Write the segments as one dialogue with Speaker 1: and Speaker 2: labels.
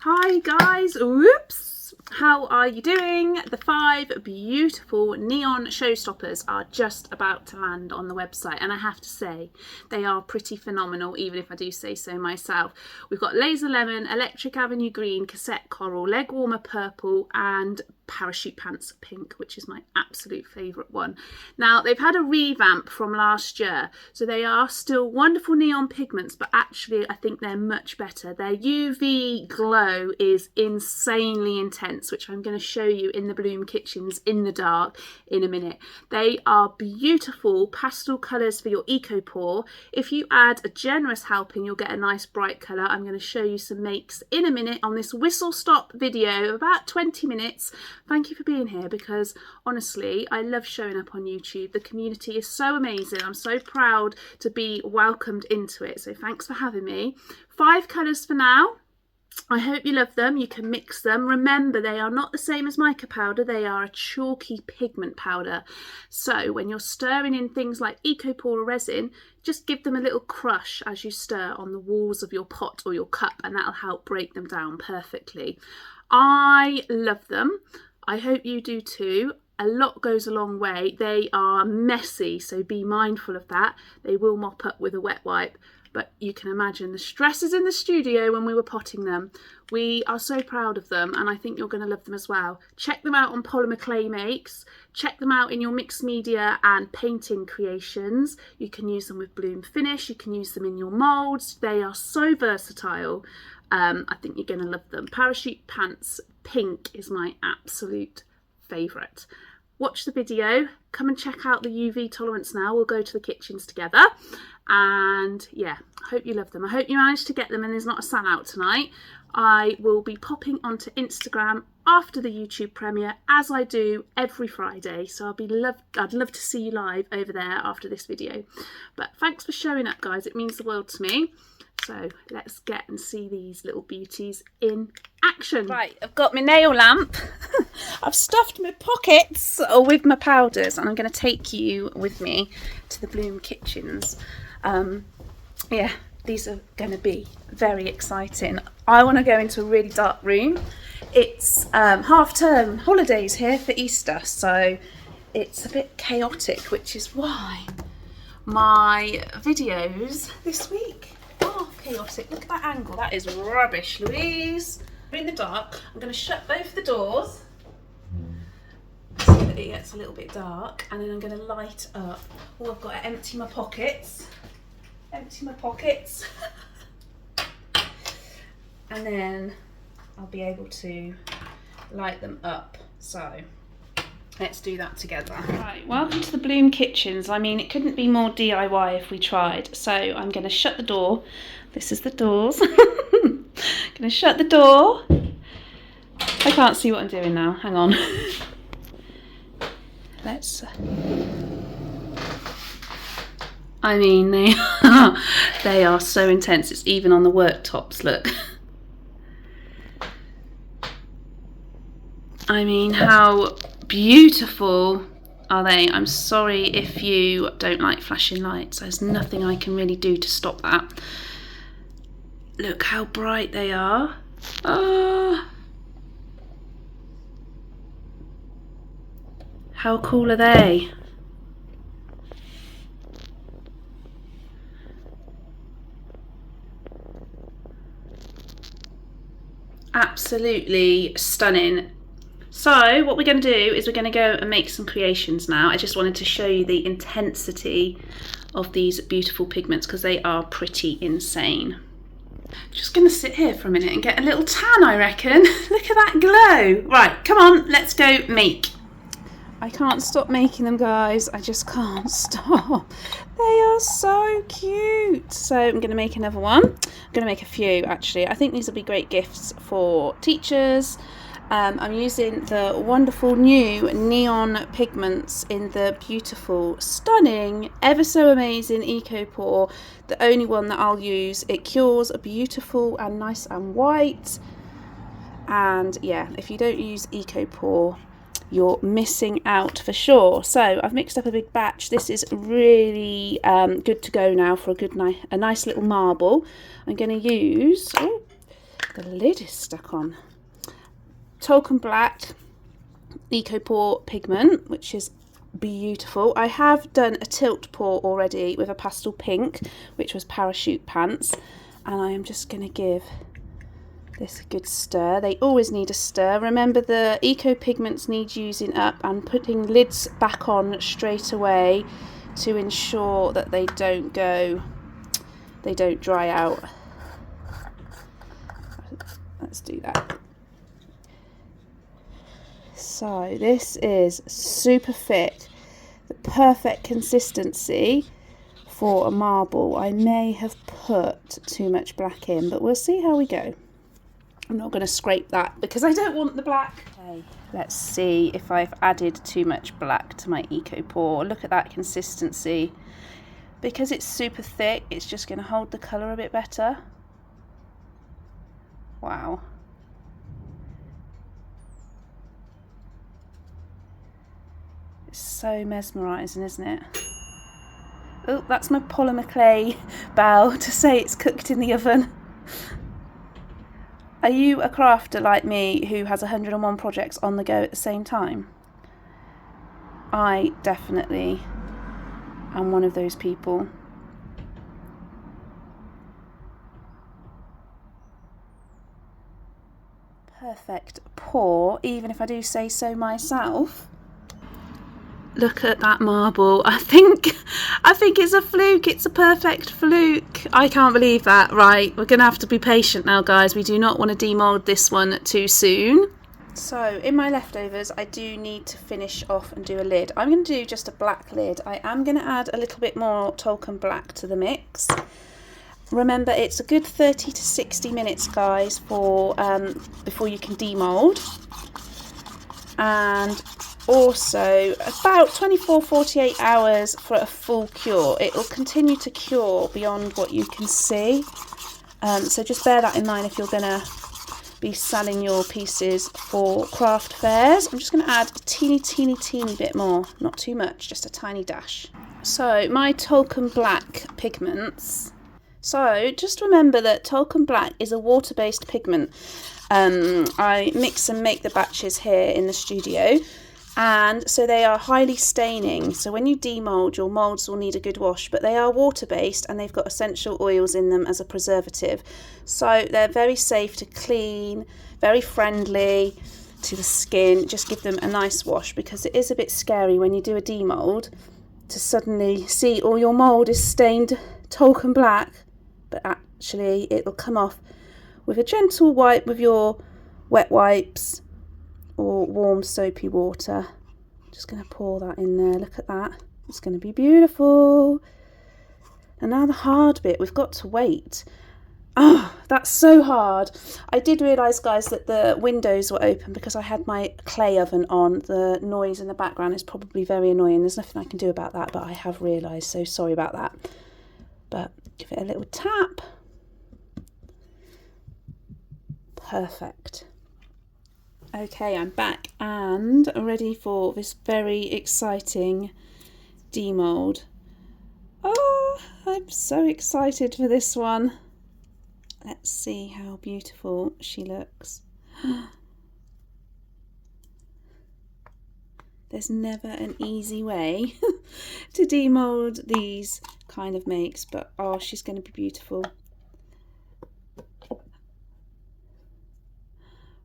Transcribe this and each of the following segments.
Speaker 1: Hi guys, whoops! How are you doing? The 5 beautiful neon showstoppers are just about to land on the website, and I have to say they are pretty phenomenal, even if I do say so myself. We've got Laser Lemon, Electric Avenue Green, Cassette Coral, Leg Warmer Purple and Parachute Pants Pink, which is my absolute favourite one. Now, they've had a revamp from last year, so they are still wonderful neon pigments, but actually I think they're much better. Their UV glow is insanely intense, which I'm going to show you in the Bloom Kitchens in the dark in a minute. They are beautiful pastel colours for your eco pour. If you add a generous helping, you'll get a nice bright colour. I'm going to show you some makes in a minute on this whistle stop video, about 20 minutes. Thank you for being here, because honestly I love showing up on YouTube. The community is so amazing. I'm so proud to be welcomed into it, so thanks for having me. 5 colours for now. I hope you love them. You can mix them. Remember, they are not the same as mica powder. They are a chalky pigment powder. So when you're stirring in things like eco pour or resin, just give them a little crush as you stir on the walls of your pot or your cup, and that'll help break them down perfectly. I love them. I hope you do too. A lot goes a long way. They are messy, so be mindful of that. They will mop up with a wet wipe, but you can imagine the stresses in the studio when we were potting them. We are so proud of them, and I think you're going to love them as well. Check them out on Polymer Clay Makes. Check them out in your mixed media and painting creations. You can use them with Bloom Finish. You can use them in your moulds. They are so versatile. I think you're going to love them. Parachute Pants Pink is my absolute favourite. Watch the video, come and check out the UV tolerance now. We'll go to the kitchens together, and yeah, I hope you love them. I hope you managed to get them and there's not a sellout tonight. I will be popping onto Instagram after the YouTube premiere, as I do every Friday, so I'd love to see you live over there after this video. But thanks for showing up, guys. It means the world to me. So let's get and see these little beauties in action. Right, I've got my nail lamp. I've stuffed my pockets with my powders, and I'm going to take you with me to the Bloom Kitchens. Yeah, these are going to be very exciting. I want to go into a really dark room. It's half-term holidays here for Easter, so it's a bit chaotic, which is why my videos this week are chaotic. Look at that angle. That is rubbish, Louise. We're in the dark. I'm going to shut both the doors so that it gets a little bit dark, and then I'm going to light up. Oh, I've got to empty my pockets. Empty my pockets. And then I'll be able to light them up. So let's do that together. Right, welcome to the Bloom Kitchens. I mean, it couldn't be more DIY if we tried. So I'm going to shut the door. This is the doors. Going to shut the door. I can't see what I'm doing now. Hang on. Let's... I mean, they are so intense. It's even on the worktops, look. I mean, how beautiful are they? I'm sorry if you don't like flashing lights. There's nothing I can really do to stop that. Look how bright they are. Oh. How cool are they? Absolutely stunning. So what we're going to do is we're going to go and make some creations now. I just wanted to show you the intensity of these beautiful pigments, because they are pretty insane. Just going to sit here for a minute and get a little tan, I reckon. Look at that glow. Right, come on, let's go make. I can't stop making them, guys. I just can't stop. They are so cute. So I'm going to make another one. I'm going to make a few, actually. I think these will be great gifts for teachers. I'm using the wonderful new neon pigments in the beautiful, stunning, ever so amazing Eco Pour. The only one that I'll use. It cures beautiful and nice and white. And yeah, if you don't use Eco Pour, you're missing out for sure. So I've mixed up a big batch. This is really good to go now for a nice little marble. I'm going to use The lid is stuck on. Talcum Black Eco Pour Pigment, which is beautiful. I have done a tilt pour already with a pastel pink, which was Parachute Pants, and I am just going to give this a good stir. They always need a stir. Remember, the eco pigments need using up, and putting lids back on straight away to ensure that they don't dry out. Let's do that. So this is super thick, the perfect consistency for a marble. I may have put too much black in, but we'll see how we go. I'm not going to scrape that because I don't want the black. Okay, let's see if I've added too much black to my eco pour. Look at that consistency. Because it's super thick, it's just going to hold the colour a bit better. Wow. It's so mesmerising, isn't it? Oh, that's my polymer clay bowl to say it's cooked in the oven. Are you a crafter like me who has 101 projects on the go at the same time? I definitely am one of those people. Perfect pour, even if I do say so myself. Look at that marble. I think it's a fluke. It's a perfect fluke. I can't believe that. Right, we're going to have to be patient now, guys. We do not want to demold this one too soon. So in my leftovers, I do need to finish off and do a lid. I'm going to do just a black lid. I am going to add a little bit more Talcum Black to the mix. Remember, it's a good 30 to 60 minutes, guys, for before you can demold. And also about 24-48 hours for a full cure. It will continue to cure beyond what you can see, so just bear that in mind if you're gonna be selling your pieces for craft fairs. I'm just going to add a teeny bit more, not too much, just a tiny dash. So my Talcum Black pigments. So just remember that Talcum Black is a water-based pigment. I mix and make the batches here in the studio, and so they are highly staining. So when you demold, your molds will need a good wash, but they are water-based and they've got essential oils in them as a preservative. So they're very safe to clean, very friendly to the skin. Just give them a nice wash, because it is a bit scary when you do a demold to suddenly see all your mold is stained Talcum Black, but actually it'll come off with a gentle wipe with your wet wipes or warm soapy water. Just going to pour that in there. Look at that. It's going to be beautiful. And now the hard bit, we've got to wait. Oh, that's so hard. I did realise, guys, that the windows were open because I had my clay oven on. The noise in the background is probably very annoying. There's nothing I can do about that, but I have realised, so sorry about that. But give it a little tap. Perfect. Okay, I'm back and ready for this very exciting demold. Oh, I'm so excited for this one. Let's see how beautiful she looks. There's never an easy way to demold these kind of makes, but oh, she's going to be beautiful.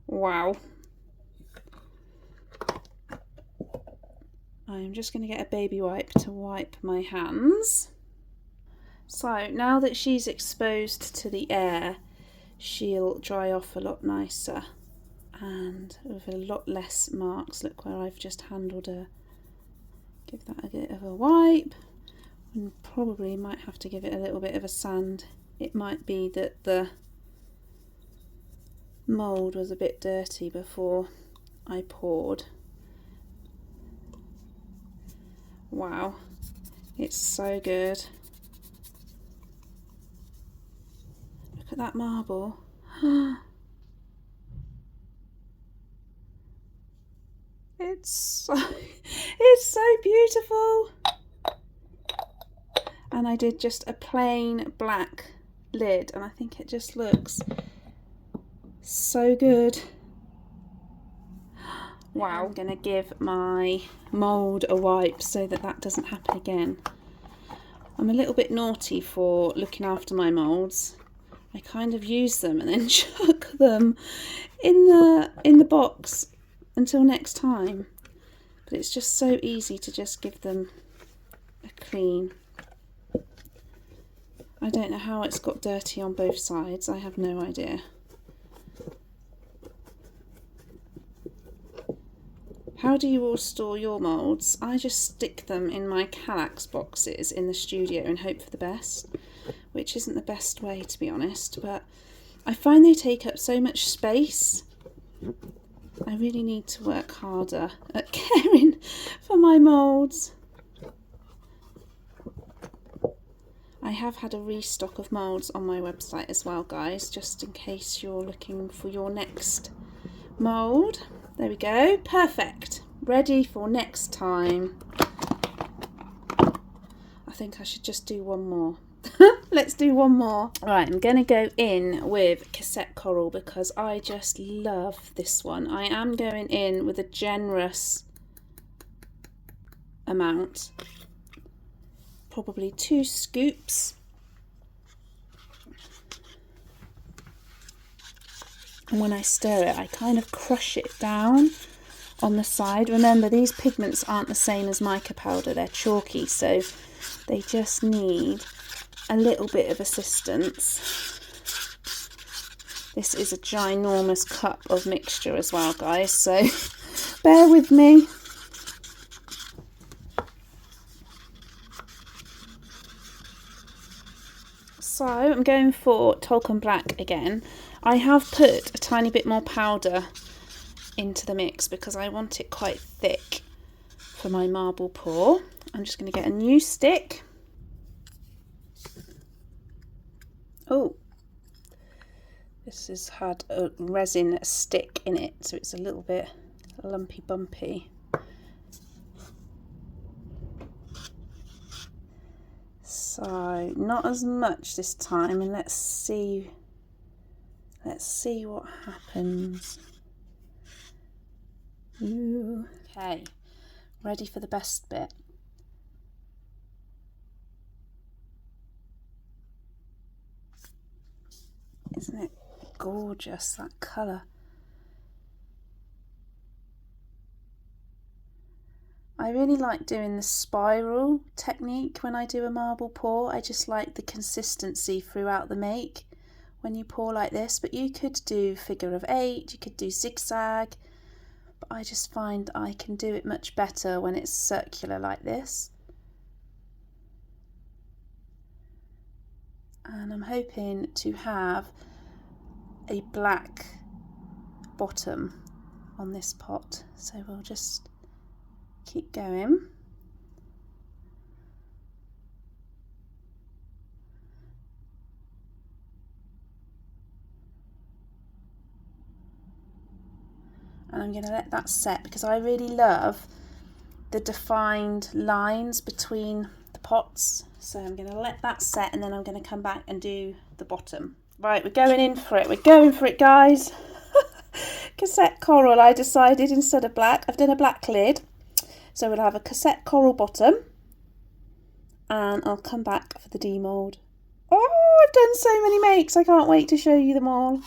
Speaker 1: Wow. I'm just going to get a baby wipe to wipe my hands. So now that she's exposed to the air, she'll dry off a lot nicer and with a lot less marks. Look where I've just handled her. Give that a bit of a wipe, and probably might have to give it a little bit of a sand. It might be that the mould was a bit dirty before I poured. Wow, it's so good. Look at that marble. It's so beautiful. And I did just a plain black lid, and I think it just looks So good. Wow. I'm going to give my mould a wipe so that that doesn't happen again. I'm a little bit naughty for looking after my moulds. I kind of use them and then chuck them in the box until next time. But it's just so easy to just give them a clean. I don't know how it's got dirty on both sides. I have no idea. How do you all store your moulds? I just stick them in my Kallax boxes in the studio and hope for the best, which isn't the best way, to be honest, but I find they take up so much space. I really need to work harder at caring for my moulds. I have had a restock of moulds on my website as well, guys, just in case you're looking for your next mould. There we go, perfect. Ready for next time. I think I should just do one more. Let's do one more. Right, I'm going to go in with Cassette Coral because I just love this one. I am going in with a generous amount, probably 2 scoops. And when I stir it, I kind of crush it down on the side. Remember, these pigments aren't the same as mica powder, they're chalky, so they just need a little bit of assistance. This is a ginormous cup of mixture as well, guys, so bear with me. So I'm going for Talcum Black again. I have put a tiny bit more powder into the mix because I want it quite thick for my marble pour. I'm just going to get a new stick. Oh, this has had a resin stick in it, so it's a little bit lumpy bumpy. So not as much this time, and let's see what happens. Ooh. Okay, ready for the best bit. Isn't it gorgeous, that colour? I really like doing the spiral technique when I do a marble pour. I just like the consistency throughout the make when you pour like this, but you could do figure of 8, you could do zigzag, but I just find I can do it much better when it's circular like this. And I'm hoping to have a black bottom on this pot, so we'll just keep going. And I'm going to let that set because I really love the defined lines between the pots. So I'm going to let that set and then I'm going to come back and do the bottom. Right, we're going in for it. We're going for it, guys. Cassette Coral, I decided instead of black. I've done a black lid. So we'll have a Cassette Coral bottom. And I'll come back for the demold. Oh, I've done so many makes. I can't wait to show you them all.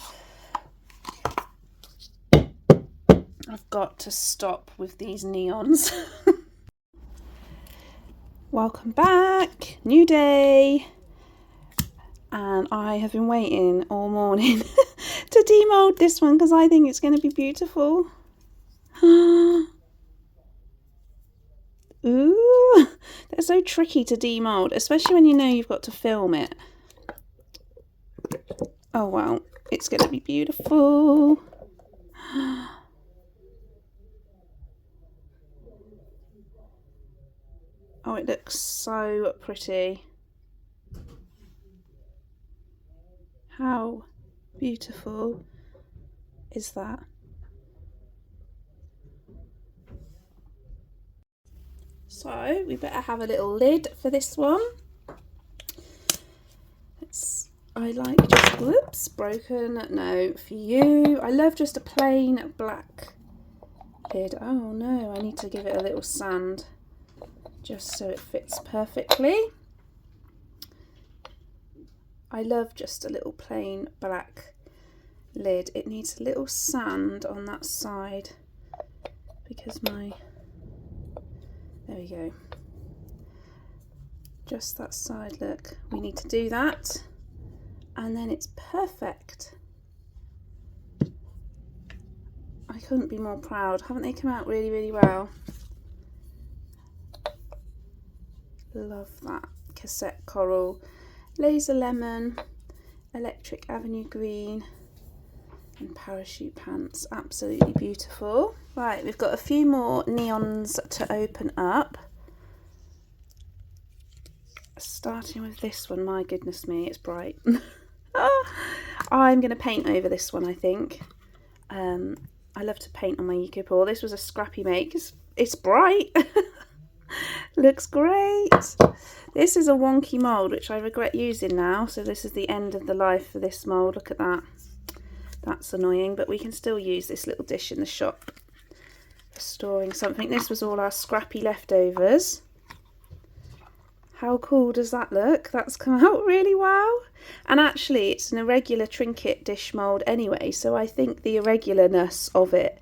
Speaker 1: I've got to stop with these neons. Welcome back, new day. And I have been waiting all morning to demold this one because I think it's going to be beautiful. Ooh, they're so tricky to demold, especially when you know you've got to film it. Oh wow, it's going to be beautiful. Oh, it looks so pretty. How beautiful is that? So we better have a little lid for this one. I like just, whoops, broken, no, for you. I love just a plain black lid. Oh no, I need to give it a little sand just so it fits perfectly. I love just a little plain black lid. It needs a little sand on that side because there we go. Just that side, look. We need to do that. And then it's perfect. I couldn't be more proud. Haven't they come out really, really well? Love that. Cassette coral, laser lemon, electric avenue green, and parachute pants. Absolutely beautiful. Right, we've got a few more neons to open up. Starting with this one. My goodness me, it's bright. I'm going to paint over this one, I think. I love to paint on my Eco Pour. This was a scrappy make. It's bright. Looks great. This is a wonky mould, which I regret using now. So this is the end of the life for this mould. Look at that. That's annoying, but we can still use this little dish in the shop for storing something. This was all our scrappy leftovers. How cool does that look? That's come out really well. And actually it's an irregular trinket dish mould anyway, so I think the irregularness of it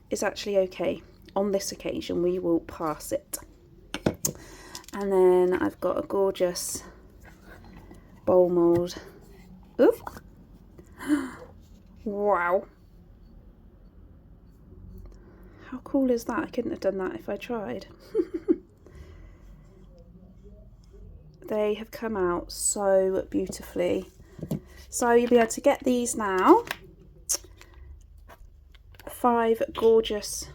Speaker 1: is actually okay. On this occasion we will pass it. And then I've got a gorgeous bowl mould. Ooh. Wow. How cool is that? I couldn't have done that if I tried. They have come out so beautifully. So you'll be able to get these now. 5 gorgeous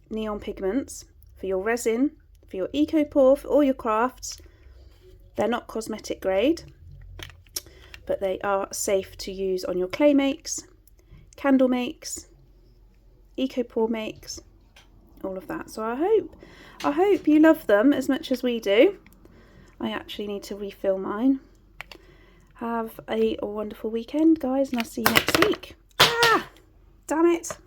Speaker 1: neon pigments for your resin, for your Eco Pour, for all your crafts. They're not cosmetic grade, but they are safe to use on your clay makes, candle makes, Eco Pour makes, all of that. So I hope you love them as much as we do. I actually need to refill mine. Have a wonderful weekend, guys, and I'll see you next week. Ah, damn it.